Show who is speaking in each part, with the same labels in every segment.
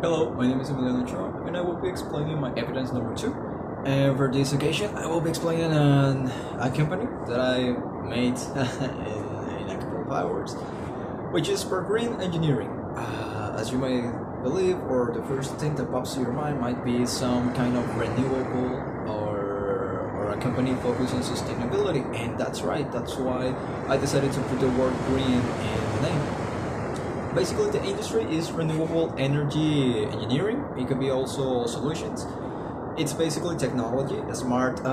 Speaker 1: Hello, my name is Evidencia and I will be explaining my evidence number 2. And for this occasion, I will be explaining a company that I made in a couple of hours, which is for green engineering. As you may believe, or the first thing that pops to your mind might be some kind of renewable or a company focused on sustainability. And that's right, that's why I decided to put the word green in the name. Basically, the industry is renewable energy engineering. It could be also solutions. It's basically technology, smart,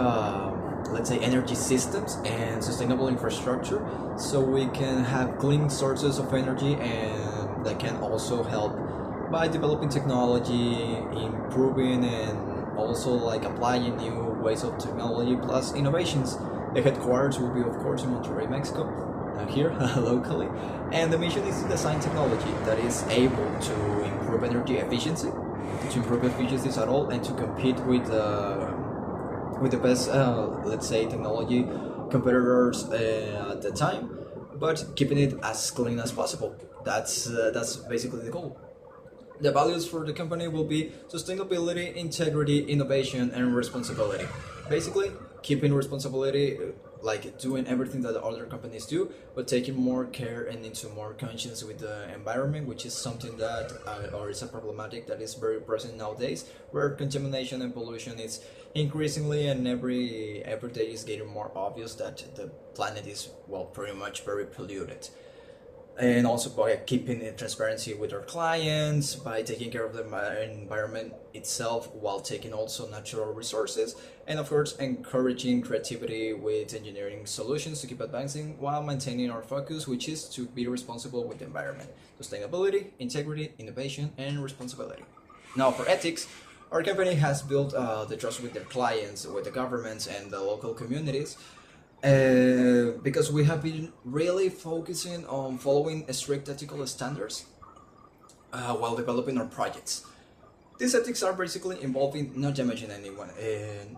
Speaker 1: let's say, energy systems and sustainable infrastructure, so we can have clean sources of energy, and that can also help by developing technology, improving, and also like applying new ways of technology plus innovations. The headquarters will be, of course, in Monterrey, Mexico, here locally, and the mission is to design technology that is able to improve energy efficiency, to improve efficiencies at all, and to compete with the best, let's say, technology competitors at the time, but keeping it as clean as possible. That's basically the goal. The values for the company will be sustainability, integrity, innovation, and responsibility. Basically, keeping responsibility, like doing everything that other companies do, but taking more care and into more conscience with the environment, which is something that, or is a problematic that is very present nowadays, where contamination and pollution is increasingly and every day is getting more obvious that the planet is, well, pretty much very polluted. And also by keeping transparency with our clients, by taking care of the environment itself while taking also natural resources, and of course encouraging creativity with engineering solutions to keep advancing while maintaining our focus, which is to be responsible with the environment. Sustainability, integrity, innovation, and responsibility. Now for ethics, our company has built the trust with their clients, with the governments and the local communities, because we have been really focusing on following strict ethical standards while developing our projects. These ethics are basically involving not damaging anyone,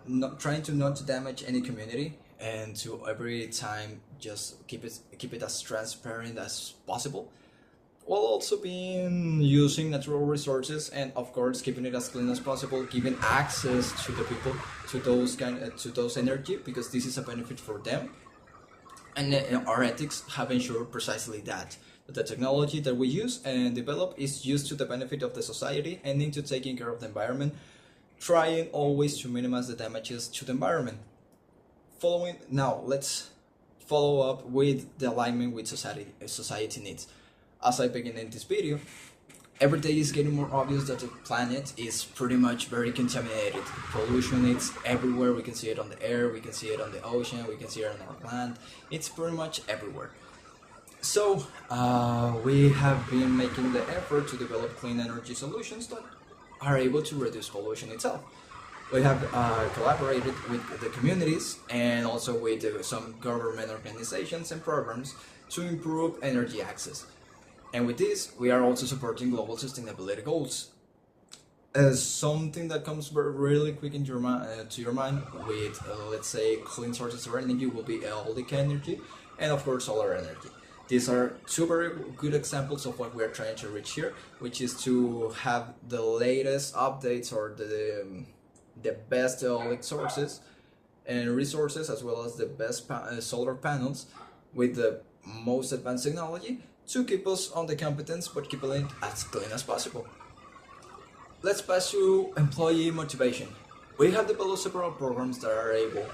Speaker 1: not trying to not damage any community, and to every time just keep it as transparent as possible, while also being using natural resources, and of course keeping it as clean as possible, giving access to the people to those energy, because this is a benefit for them. And our ethics have ensured precisely that the technology that we use and develop is used to the benefit of the society and into taking care of the environment, trying always to minimize the damages to the environment. Now let's follow up with the alignment with society needs. As I begin in this video, every day is getting more obvious that the planet is pretty much very contaminated. Pollution is everywhere. We can see it on the air, we can see it on the ocean, we can see it on our land. It's pretty much everywhere. So we have been making the effort to develop clean energy solutions that are able to reduce pollution itself. We have collaborated with the communities and also with some government organizations and programs to improve energy access. And with this, we are also supporting global sustainability goals. As something that comes really quick into to your mind with, let's say, clean sources of energy will be eolic energy and of course solar energy. These are two very good examples of what we are trying to reach here, which is to have the latest updates or the best eolic sources and resources, as well as the best solar panels with the most advanced technology, to keep us on the competence but keeping it as clean as possible. Let's pass to employee motivation. We have developed several programs that are able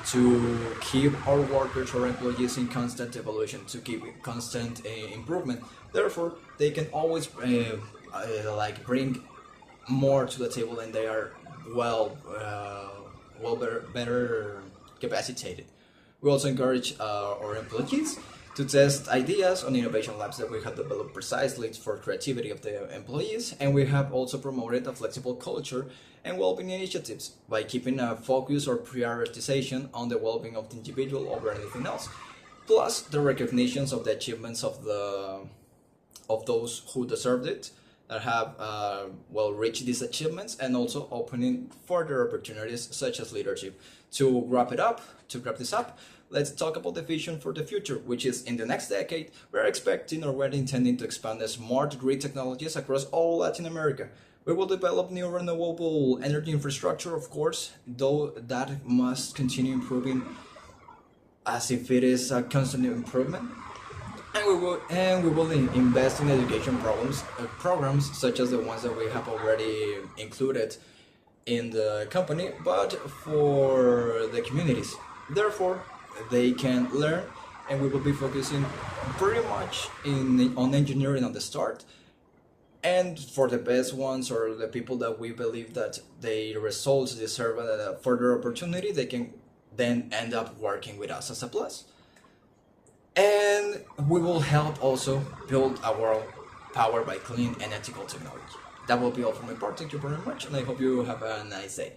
Speaker 1: to keep our workers or employees in constant evolution, to keep constant improvement. Therefore, they can always like bring more to the table, and they are better capacitated. We also encourage our employees to test ideas on innovation labs that we have developed precisely for creativity of the employees, and we have also promoted a flexible culture and well-being initiatives by keeping a focus or prioritization on the well-being of the individual over anything else, plus the recognitions of the achievements of those who deserved it, that have reached these achievements, and also opening further opportunities such as leadership. To wrap this up, let's talk about the vision for the future, which is in the next decade, we're expecting or we're intending to expand the smart grid technologies across all Latin America. We will develop new renewable energy infrastructure, of course, though that must continue improving as if it is a constant improvement. And we will invest in education programs such as the ones that we have already included in the company, but for the communities. Therefore, they can learn, and we will be focusing pretty much on engineering on the start. And for the best ones or the people that we believe that their results deserve a further opportunity, they can then end up working with us as a plus. And we will help also build a world powered by clean and ethical technology. That will be all from my part. Thank you very much, and I hope you have a nice day.